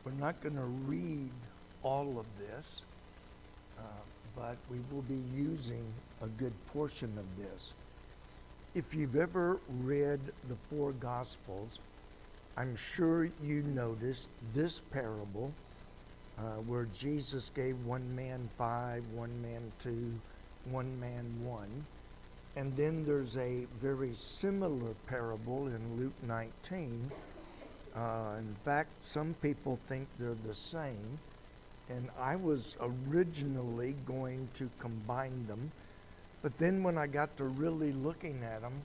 We're not going to read all of this, but we will be using a good portion of this. If you've ever read the four Gospels, I'm sure you noticed this parable where Jesus gave one man 5, one man 2, one man 1. And then there's a very similar parable in Luke 19. In fact, some people think they're the same. And I was originally going to combine them. But then when I got to really looking at them,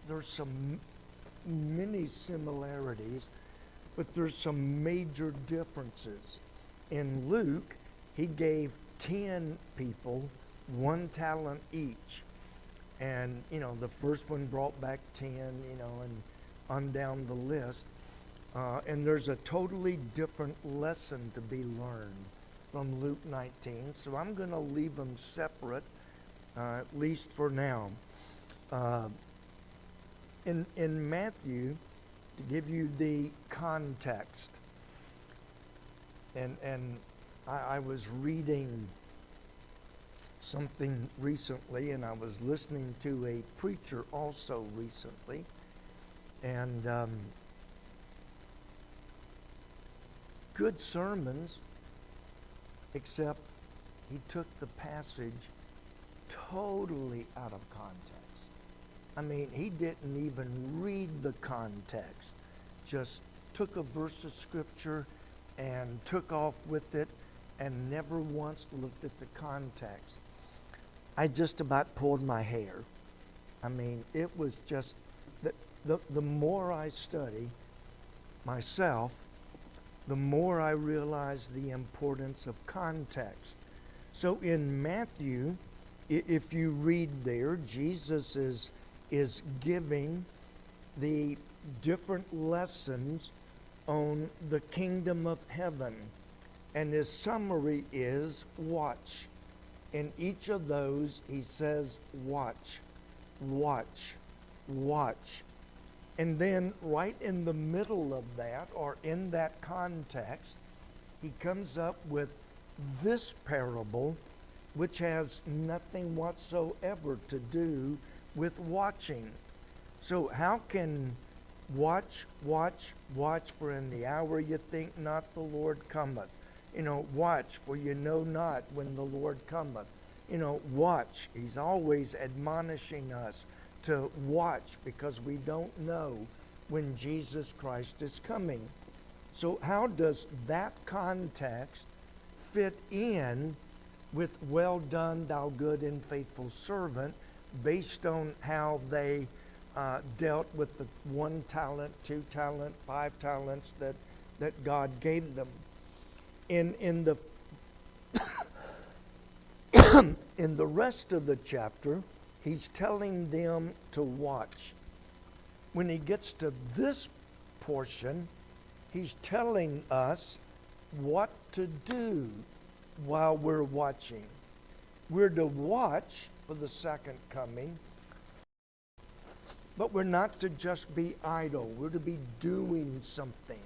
there's many similarities, but there's some major differences. In Luke, he gave 10 people 1 talent each. And, the first one brought back 10, and on down the list. And there's a totally different lesson to be learned from Luke 19. So I'm going to leave them separate, at least for now. In Matthew, to give you the context, and I was reading something recently, and I was listening to a preacher also recently, and good sermons, except he took the passage totally out of context. I mean, he didn't even read the context, just took a verse of scripture and took off with it and never once looked at the context. I just about pulled my hair. I mean, it was just, the more I study myself, the more I realize the importance of context. So in Matthew, if you read there, Jesus is giving the different lessons on the kingdom of heaven. And his summary is watch. In each of those, he says watch, watch, watch. And then right in the middle of that, or in that context, he comes up with this parable, which has nothing whatsoever to do with watching. So how can watch, for in the hour you think not, the Lord cometh. Watch, for you know not when the Lord cometh. Watch. He's always admonishing us to watch because we don't know when Jesus Christ is coming. So how does that context fit in with well done, thou good and faithful servant, based on how they dealt with the 1 talent, 2 talent, 5 talents that God gave them? In the in the rest of the chapter, he's telling them to watch. When he gets to this portion, he's telling us what to do while we're watching. We're to watch for the second coming, but we're not to just be idle. We're to be doing something.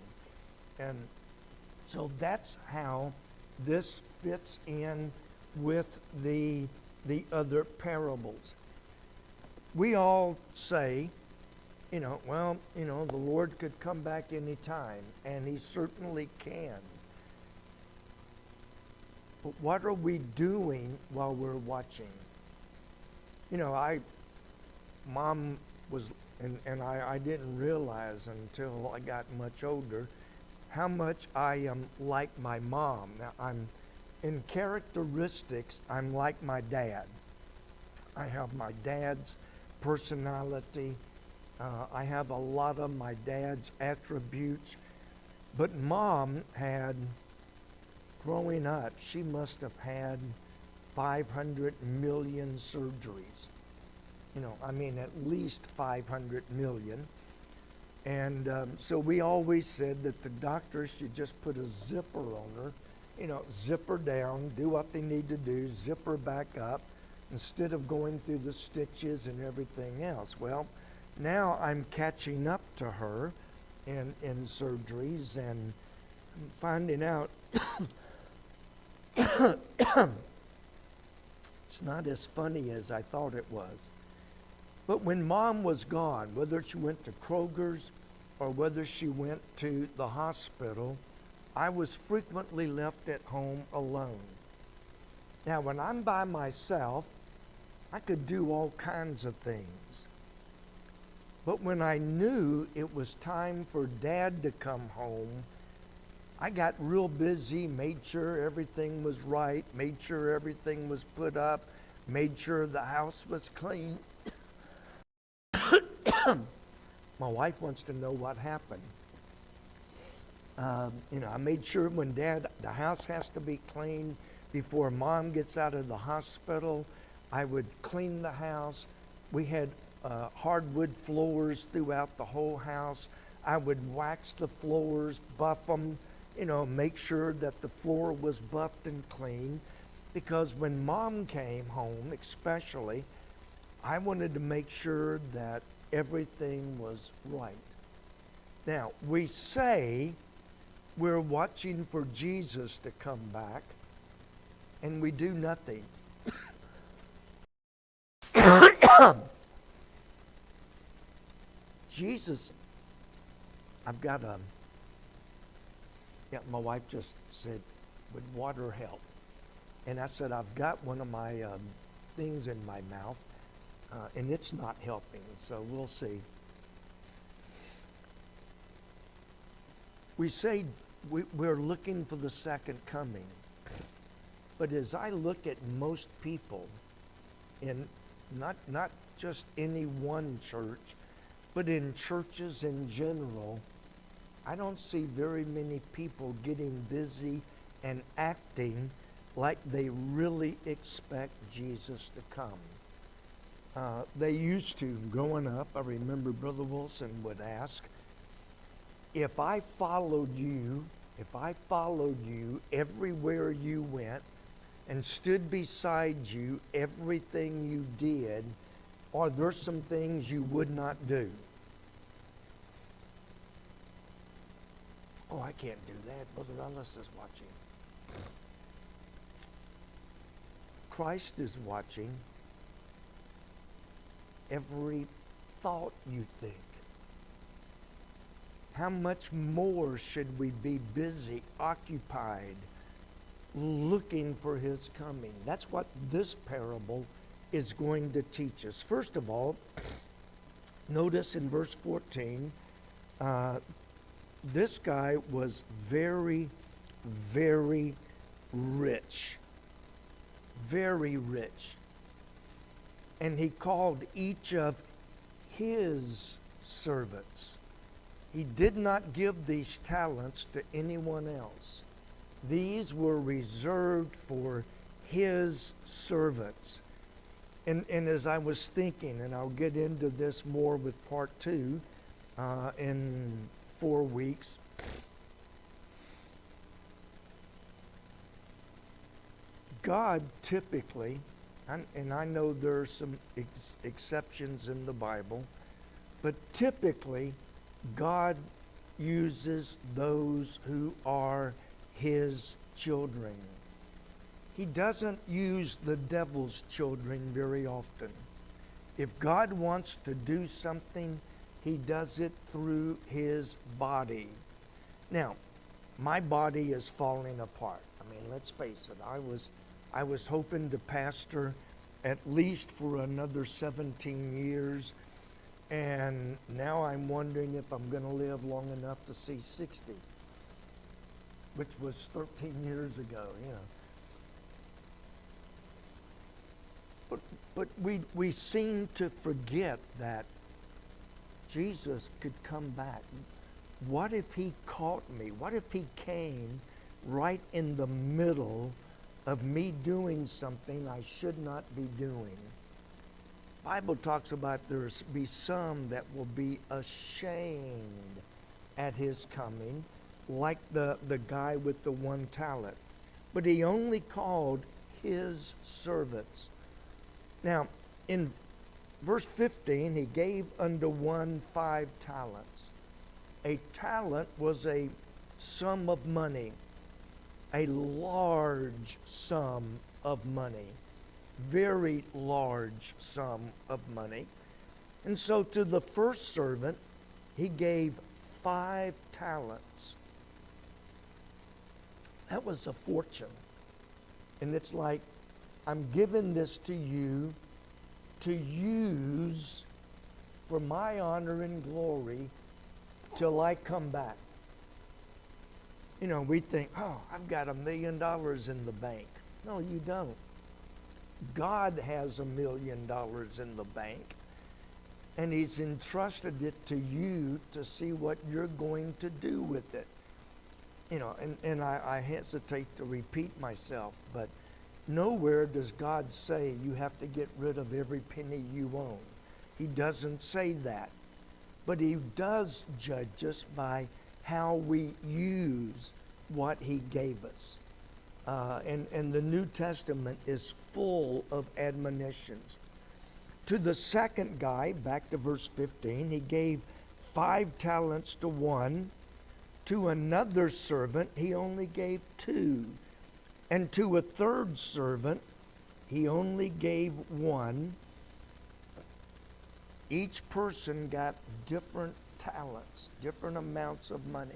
And so that's how this fits in with the other parables. We all say, the Lord could come back any time, and he certainly can. But what are we doing while we're watching? Mom was, and I didn't realize until I got much older how much I am like my mom. Now, in characteristics, I'm like my dad. I have my dad's personality. I have a lot of my dad's attributes. But Mom had, growing up, she must have had 500 million surgeries. At least 500 million. And so we always said that the doctors should just put a zipper on her, zip her down, do what they need to do, zip her back up, instead of going through the stitches and everything else. Well, now I'm catching up to her in surgeries, and finding out it's not as funny as I thought it was. But when Mom was gone, whether she went to Kroger's or whether she went to the hospital, I was frequently left at home alone. Now, when I'm by myself, I could do all kinds of things. But when I knew it was time for Dad to come home, I got real busy, made sure everything was right, made sure everything was put up, made sure the house was clean. My wife wants to know what happened. I made sure when Dad, the house has to be cleaned before Mom gets out of the hospital. I would clean the house. We had hardwood floors throughout the whole house. I would wax the floors, buff them, make sure that the floor was buffed and clean. Because when Mom came home, especially, I wanted to make sure that everything was right. Now, we say we're watching for Jesus to come back, and we do nothing. Jesus, I've got my wife just said, would water help? And I said, I've got one of my things in my mouth, and it's not helping, so we'll see. We say we're looking for the second coming. But as I look at most people, in not just any one church, but in churches in general, I don't see very many people getting busy and acting like they really expect Jesus to come. They used to, growing up, I remember Brother Wilson would ask, if I followed you everywhere you went and stood beside you everything you did, are there some things you would not do? Oh, I can't do that. Brother Ellis is watching. Christ is watching every thought you think. How much more should we be busy, occupied, looking for his coming? That's what this parable is going to teach us. First of all, notice in verse 14, this guy was very, very rich. Very rich. And he called each of his servants. He did not give these talents to anyone else. These were reserved for his servants. And as I was thinking, and I'll get into this more with part 2 in 4 weeks, God typically, and I know there are some exceptions in the Bible, but typically God uses those who are his children. He doesn't use the devil's children very often. If God wants to do something, he does it through his body. Now, my body is falling apart. I mean, let's face it. I was hoping to pastor at least for another 17 years, and now I'm wondering if I'm going to live long enough to see 60, which was 13 years ago, But we seem to forget that Jesus could come back. What if he caught me? What if he came right in the middle of me doing something I should not be doing? Bible talks about there's be some that will be ashamed at his coming, like the guy with the 1 talent. But he only called his servants. Now, in verse 15, he gave unto one 5 talents. A talent was a sum of money, a large sum of money, very large sum of money. And so to the first servant, he gave 5 talents. That was a fortune. And it's like, I'm giving this to you to use for my honor and glory till I come back. You know, we think, oh, I've got $1 million in the bank. No, you don't. God has $1 million in the bank, and he's entrusted it to you to see what you're going to do with it. You know, and I hesitate to repeat myself, but nowhere does God say you have to get rid of every penny you own. He doesn't say that. But he does judge us by how we use what he gave us. And the New Testament is full of admonitions. To the second guy, back to verse 15, he gave 5 talents to one. To another servant, he only gave 2. And to a third servant, he only gave 1. Each person got different talents, different amounts of money.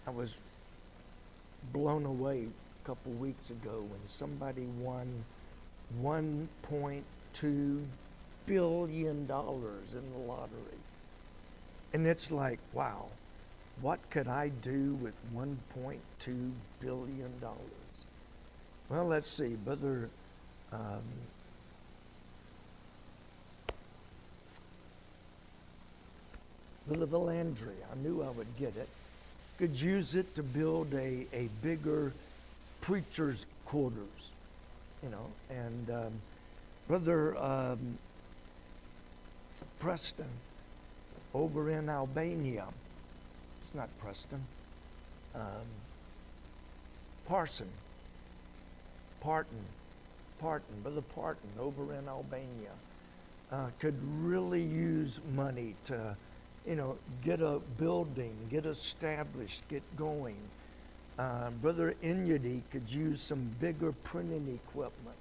I was blown away a couple weeks ago when somebody won $1.2 billion in the lottery. And it's like, wow, what could I do with $1.2 billion? Well, let's see, Brother Valandry, I knew I would get it, could use it to build a bigger preacher's quarters, you know. And Brother Preston over in Albania, it's not Preston, Parton, Brother Parton over in Albania could really use money to, you know, get a building, get established, get going. Brother Inyadi could use some bigger printing equipment.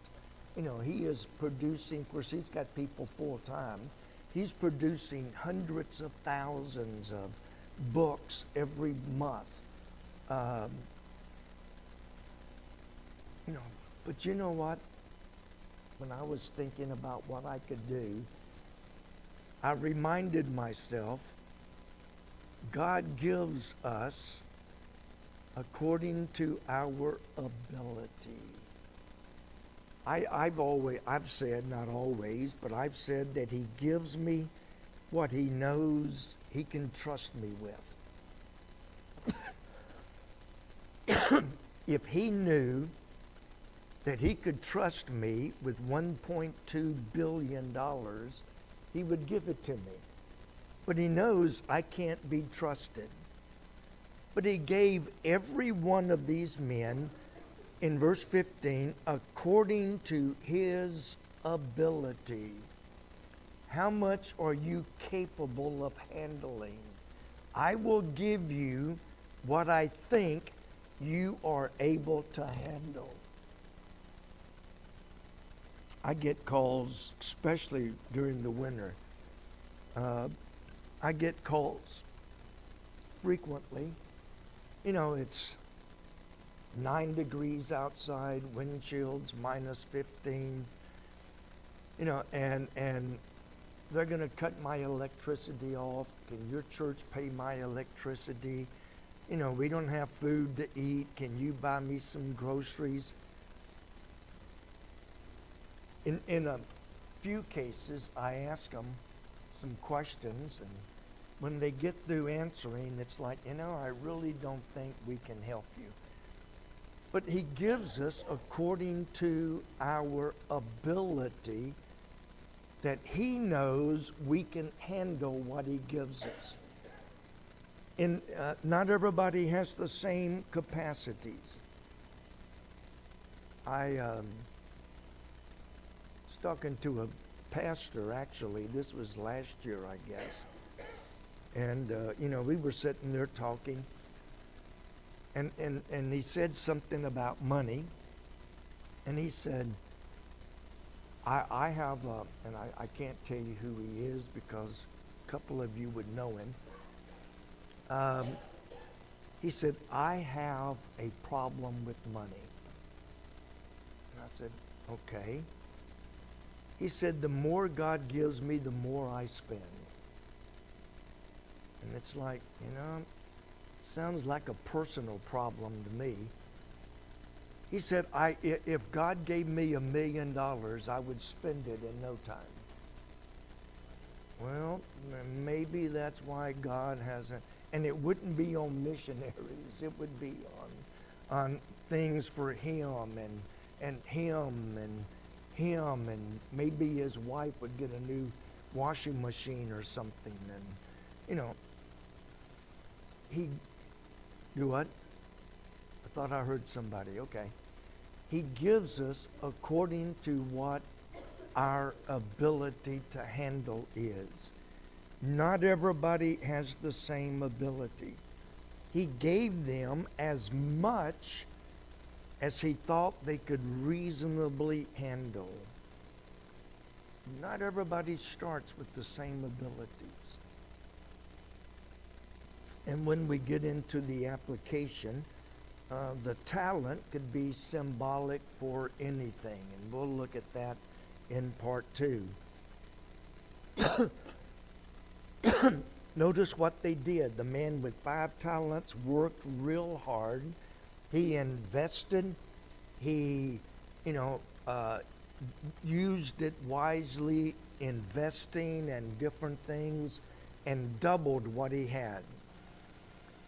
You know, he is producing, of course, he's got people full time. He's producing hundreds of thousands of books every month. You know, but you know what? When I was thinking about what I could do, I reminded myself, God gives us according to our ability. I've said, not always, but I've said that he gives me what he knows he can trust me with. If he knew that he could trust me with $1.2 billion, he would give it to me. But he knows I can't be trusted. But he gave every one of these men, in verse 15, according to his ability. How much are you capable of handling? I will give you what I think you are able to handle. I get calls, especially during the winter. I get calls frequently. You know, it's 9 degrees outside, wind chills, minus 15. You know, and they're going to cut my electricity off. Can your church pay my electricity? You know, we don't have food to eat. Can you buy me some groceries? In a few cases, I ask them some questions, and when they get through answering, it's like, you know, I really don't think we can help you. But he gives us according to our ability, that he knows we can handle what he gives us. And not everybody has the same capacities. I was talking to a pastor, actually. This was last year, I guess. And, we were sitting there talking, and he said something about money. And he said, I have, and I can't tell you who he is because a couple of you would know him. He said, I have a problem with money. And I said, okay. He said, the more God gives me, the more I spend. And it's like, it sounds like a personal problem to me. He said, if God gave me $1 million, I would spend it in no time. Well, maybe that's why God hasn't. And it wouldn't be on missionaries. It would be on things for him and maybe his wife would get a new washing machine or something. And, he do what? I thought I heard somebody. Okay. He gives us according to what our ability to handle is. Not everybody has the same ability. He gave them as much as he thought they could reasonably handle. Not everybody starts with the same abilities. And when we get into the application, the talent could be symbolic for anything, and we'll look at that in part 2. Notice what they did. The man with 5 talents worked real hard. He invested. He, used it wisely, investing and different things, and doubled what he had.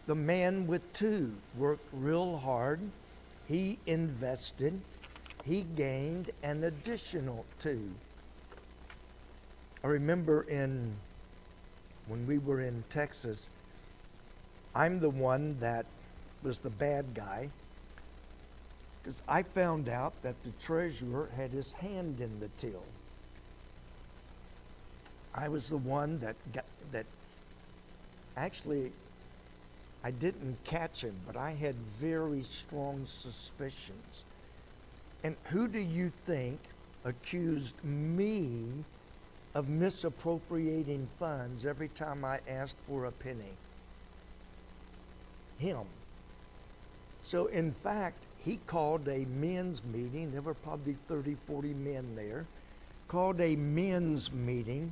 The man with 2 worked real hard. He invested. He gained an additional 2. I remember when we were in Texas, I'm the one that was the bad guy because I found out that the treasurer had his hand in the till. I was the one that actually, I didn't catch him, but I had very strong suspicions. And who do you think accused me of misappropriating funds every time I asked for a penny? Him. So in fact, he called a men's meeting. There were probably 30, 40 men there. Called a men's meeting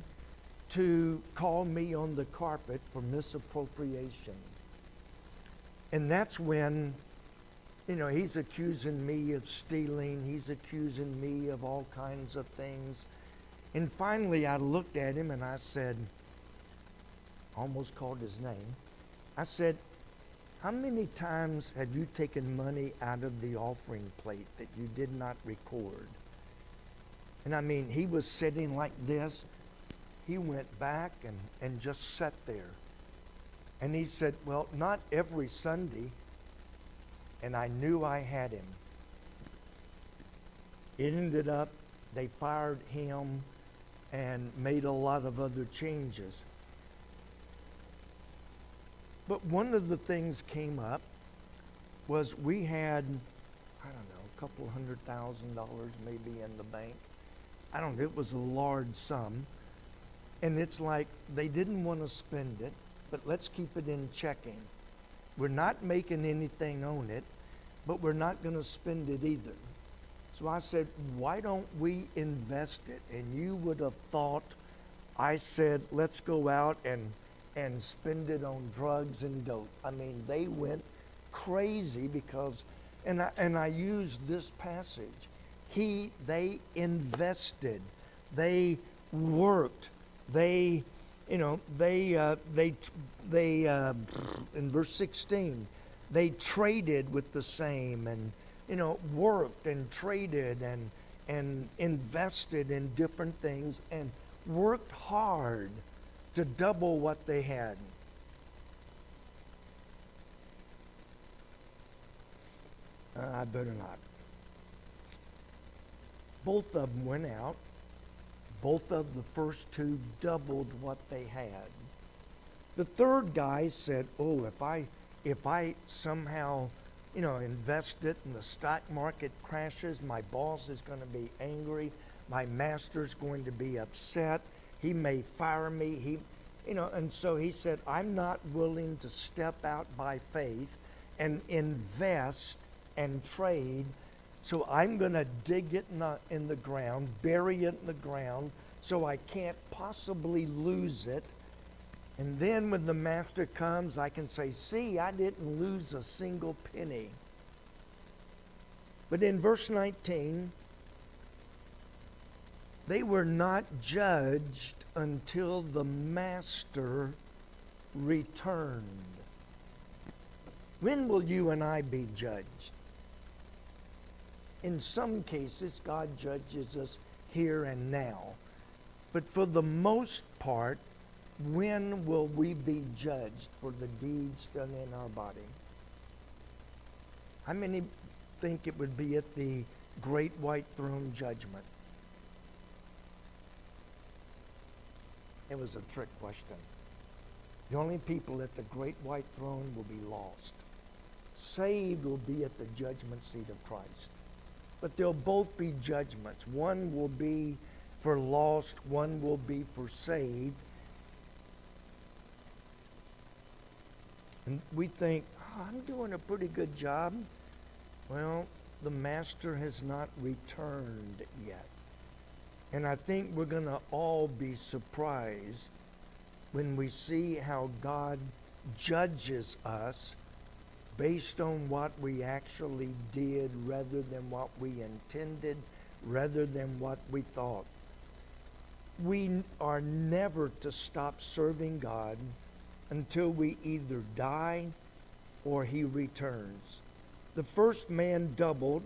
to call me on the carpet for misappropriation. And that's when, he's accusing me of stealing. He's accusing me of all kinds of things. And finally, I looked at him and I said, almost called his name. I said, how many times have you taken money out of the offering plate that you did not record? And he was sitting like this. He went back and just sat there. And he said, well, not every Sunday. And I knew I had him. It ended up, they fired him and made a lot of other changes. But one of the things came up was we had, a couple $100,000 maybe in the bank. It was a large sum. And it's like they didn't want to spend it, but let's keep it in checking. We're not making anything on it, but we're not going to spend it either. So I said, why don't we invest it? And you would have thought I said, let's go out and spend it on drugs and dope. They went crazy because, and I used this passage. They invested, they worked, they in verse 16, they traded with the same and, worked and traded and invested in different things and worked hard to double what they had. I better not. Both of them went out. Both of the first 2 doubled what they had. The third guy said, oh, if I somehow, invest it and the stock market crashes, my boss is going to be angry. My master's going to be upset. He may fire me. And so he said, I'm not willing to step out by faith and invest and trade. So I'm going to dig it in the ground, bury it in the ground, so I can't possibly lose it. And then when the master comes, I can say, see, I didn't lose a single penny. But in verse 19, they were not judged until the master returned. When will you and I be judged? In some cases, God judges us here and now. But for the most part, when will we be judged for the deeds done in our body? How many think it would be at the great white throne judgment? It was a trick question. The only people at the great white throne will be lost. Saved will be at the judgment seat of Christ. But they'll both be judgments. One will be for lost, one will be for saved. And we think, I'm doing a pretty good job. Well, the master has not returned yet. And I think we're going to all be surprised when we see how God judges us based on what we actually did rather than what we intended, rather than what we thought. We are never to stop serving God until we either die or he returns. The first man doubled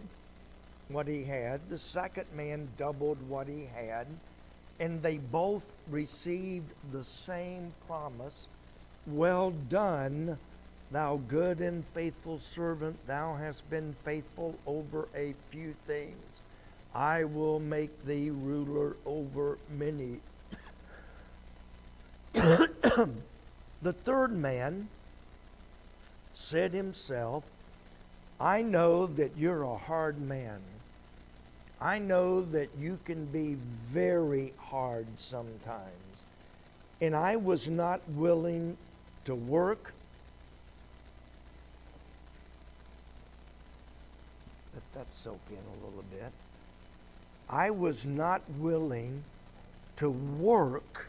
what he had. The second man doubled what he had. And they both received the same promise. Well done, thou good and faithful servant. Thou hast been faithful over a few things. I will make thee ruler over many. The third man said himself, I know that you're a hard man. I know that you can be very hard sometimes. And I was not willing to work. Let that soak in a little bit. I was not willing to work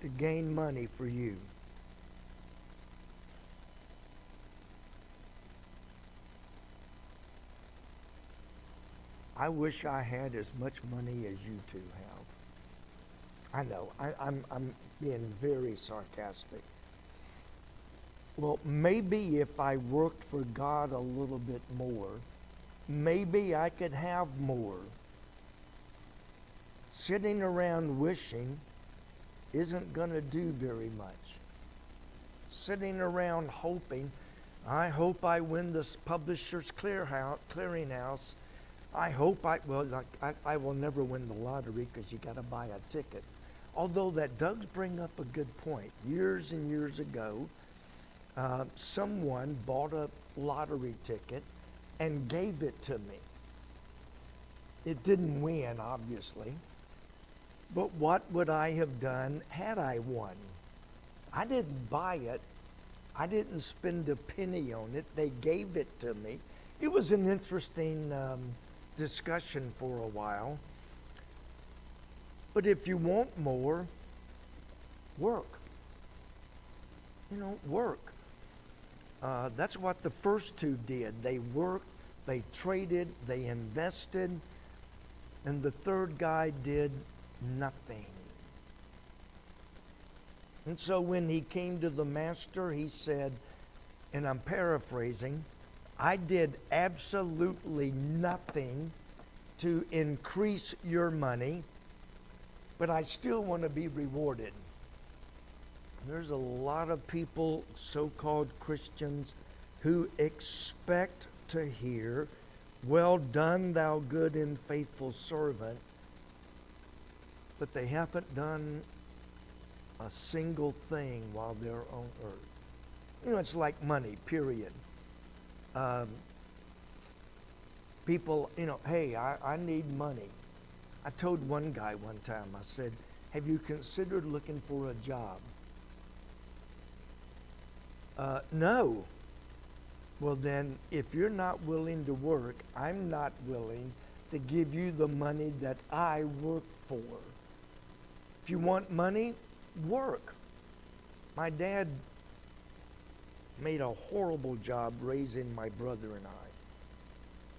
to gain money for you. I wish I had as much money as you two have. I know, I'm being very sarcastic. Well, maybe if I worked for God a little bit more, maybe I could have more. Sitting around wishing isn't going to do very much. Sitting around hoping, I hope I win this Publishers Clearinghouse. I hope I will never win the lottery because you got to buy a ticket. Although that does bring up a good point. Years and years ago, someone bought a lottery ticket and gave it to me. It didn't win, obviously. But what would I have done had I won? I didn't buy it. I didn't spend a penny on it. They gave it to me. It was an interesting discussion for a while. But if you want more, work. Work. That's what the first two did. They worked, they traded, they invested, and the third guy did nothing. And so when he came to the master, he said, and I'm paraphrasing, I did absolutely nothing to increase your money, but I still want to be rewarded. There's a lot of people, so-called Christians, who expect to hear, well done, thou good and faithful servant, but they haven't done a single thing while they're on earth. You know, it's like money, period. Um, People, hey, I need money. I told one guy one time, I said, have you considered looking for a job? No. Well, then, if you're not willing to work, I'm not willing to give you the money that I work for. If you want money, work. My dad made a horrible job raising my brother and I.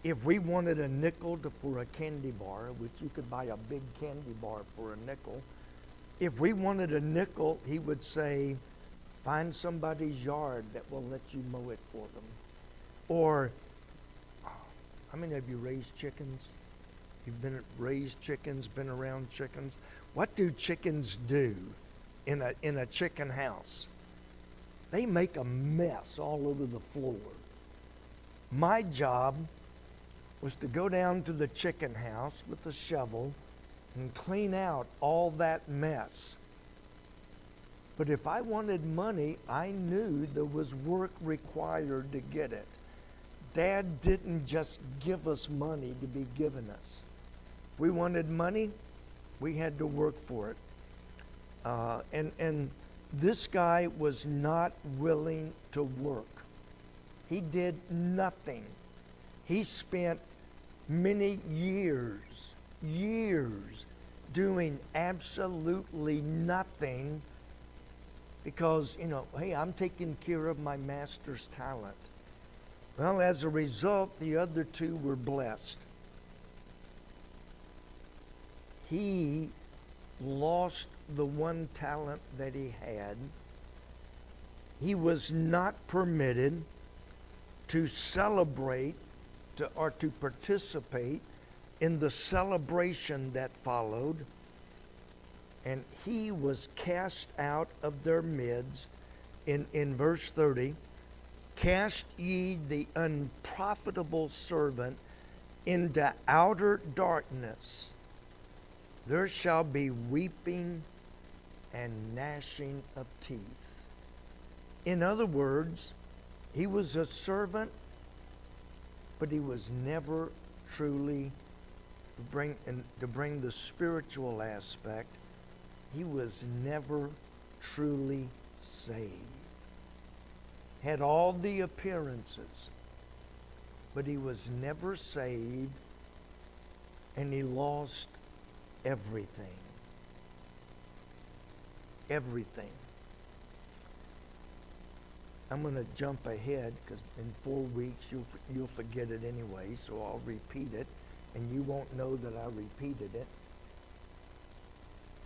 If we wanted a nickel for a candy bar, which you could buy a big candy bar for a nickel, if we wanted a nickel, he would say, find somebody's yard that will let you mow it for them. Or, how many of you raised chickens? You've raised chickens, been around chickens. What do chickens do in a chicken house? They make a mess all over the floor. My job was to go down to the chicken house with a shovel and clean out all that mess. But if I wanted money, I knew there was work required to get it. Dad didn't just give us money to be given us. If we wanted money, we had to work for it. And this guy was not willing to work. He did nothing. He spent many years doing absolutely nothing because, hey, I'm taking care of my master's talent. Well, as a result, the other two were blessed. He lost the one talent that he had. He was not permitted to celebrate or to participate in the celebration that followed. And he was cast out of their midst. In verse 30, cast ye the unprofitable servant into outer darkness. There shall be weeping and gnashing of teeth. In other words, he was a servant, but he was never truly, to bring the spiritual aspect, he was never truly saved. Had all the appearances, but he was never saved, and he lost everything. Everything. I'm going to jump ahead because in 4 weeks you'll forget it anyway, so I'll repeat it, and you won't know that I repeated it.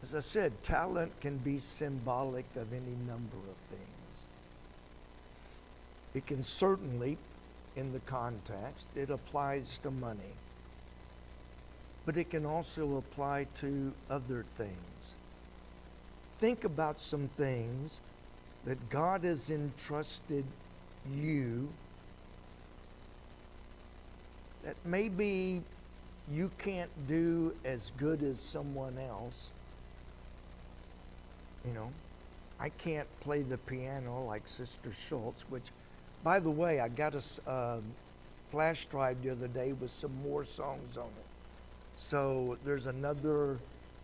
As I said, talent can be symbolic of any number of things. It can certainly, in the context, it applies to money. But it can also apply to other things. Think about some things that God has entrusted you that maybe you can't do as good as someone else. I can't play the piano like Sister Schultz, which, by the way, I got a flash drive the other day with some more songs on it. So there's another,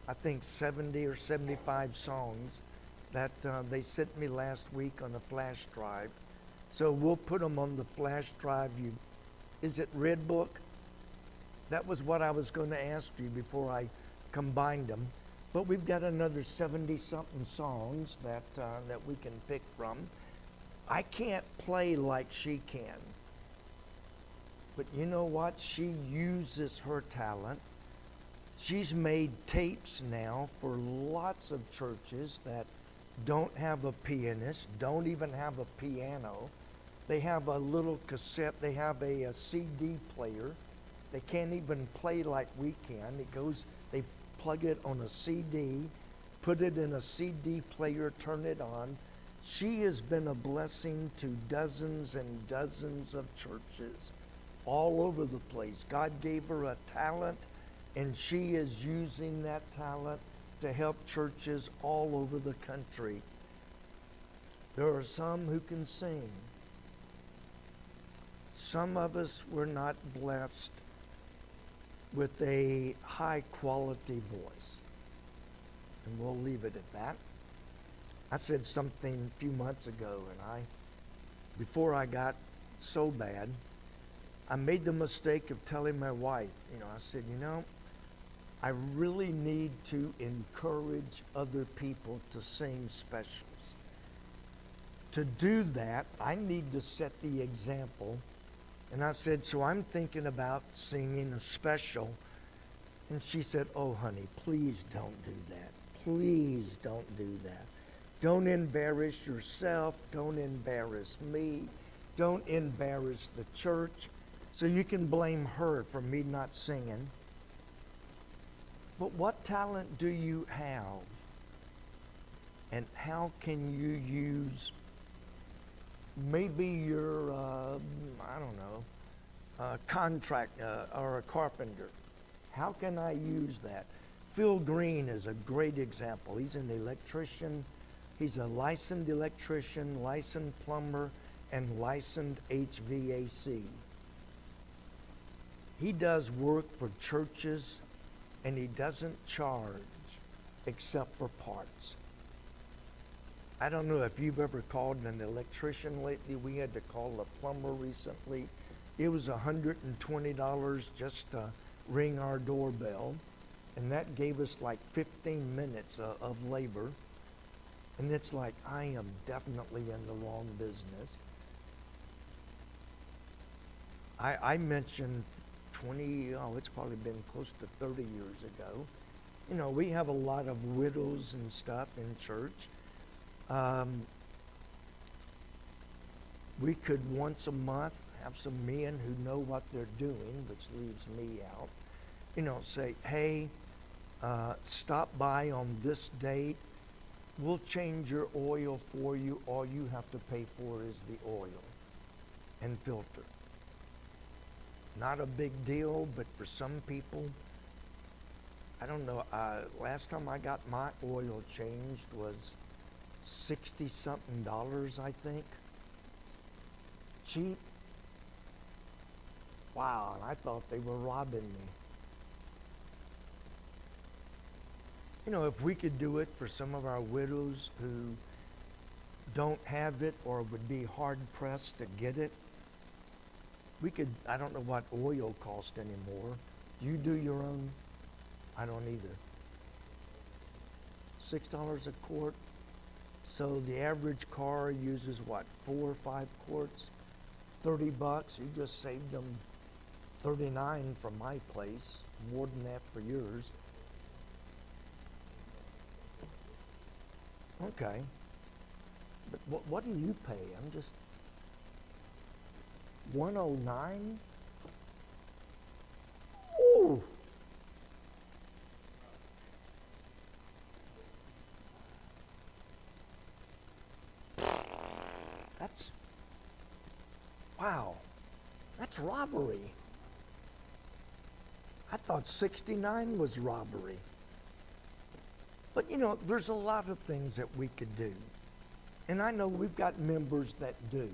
I think, 70 or 75 songs that they sent me last week on a flash drive. So we'll put them on the flash drive. Is it Redbook? That was what I was going to ask you before I combined them. But we've got another 70-something songs that we can pick from. I can't play like she can. But you know what? She uses her talent. She's made tapes now for lots of churches that don't have a pianist, don't even have a piano. They have a little cassette. They have a CD player. They can't even play like we can. They plug it on a CD, put it in a CD player, turn it on. She has been a blessing to dozens and dozens of churches all over the place. God gave her a talent, and she is using that talent to help churches all over the country. There are some who can sing. Some of us were not blessed with a high quality voice. And we'll leave it at that. I said something a few months ago, and before I got so bad, I made the mistake of telling my wife, I said, I really need to encourage other people to sing specials. To do that, I need to set the example. And I said, so I'm thinking about singing a special. And she said, oh, honey, please don't do that. Please don't do that. Don't embarrass yourself. Don't embarrass me. Don't embarrass the church. So you can blame her for me not singing. But what talent do you have? And how can you use maybe your, contract or a carpenter? How can I use that? Phil Green is a great example. He's an electrician. He's a licensed electrician, licensed plumber, and licensed HVAC. He does work for churches, and he doesn't charge except for parts. I don't know if you've ever called an electrician lately. We had to call a plumber recently. It was $120 just to ring our doorbell, and that gave us like 15 minutes of labor. And it's like, I am definitely in the wrong business. I mentioned it's probably been close to 30 years ago. We have a lot of widows and stuff in church. We could once a month have some men who know what they're doing, which leaves me out. Say, hey, stop by on this date. We'll change your oil for you. All you have to pay for is the oil and filter. Not a big deal, but for some people, I don't know. Last time I got my oil changed was $60-something, I think. Cheap. Wow, and I thought they were robbing me. If we could do it for some of our widows who don't have it or would be hard-pressed to get it, we could, I don't know what oil costs anymore. You do your own? I don't either. $6 a quart. So the average car uses what, 4 or 5 quarts? $30. You just saved them $39 from my place, more than that for yours. Okay. But what do you pay? I'm just $109? Ooh. Wow. That's robbery. I thought 69 was robbery. But there's a lot of things that we could do. And I know we've got members that do.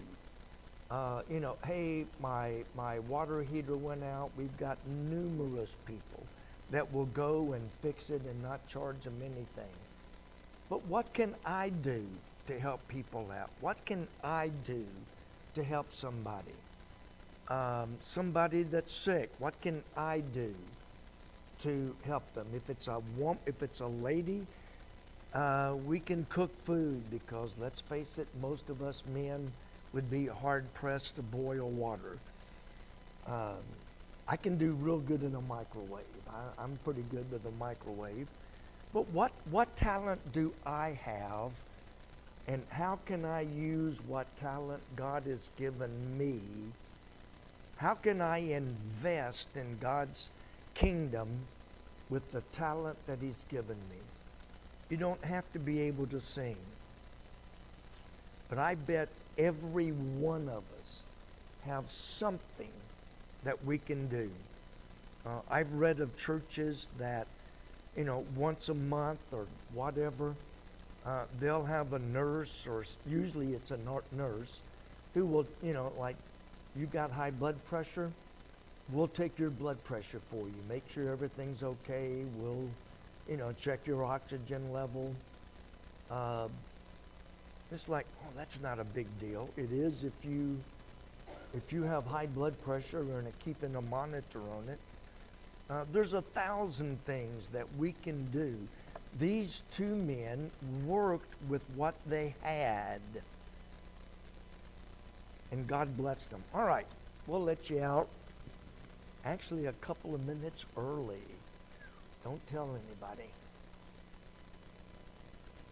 Hey, my water heater went out. We've got numerous people that will go and fix it and not charge them anything. But what can I do to help people out? What can I do to help somebody? Somebody that's sick, what can I do to help them? If it's a lady, we can cook food, because let's face it, most of us men would be hard pressed to boil water. I can do real good in a microwave. I'm pretty good with a microwave. But what talent do I have, and how can I use what talent God has given me? How can I invest in God's kingdom with the talent that He's given me? You don't have to be able to sing. But I bet every one of us have something that we can do. I've read of churches that once a month or whatever, they'll have a nurse, or usually it's a nurse, who will, like, you got high blood pressure, we'll take your blood pressure for you, make sure everything's okay. We'll, check your oxygen level. It's like, oh, that's not a big deal. It is if you have high blood pressure and keeping a monitor on it. There's 1,000 things that we can do. These two men worked with what they had, and God blessed them. All right, we'll let you out. Actually, a couple of minutes early. Don't tell anybody.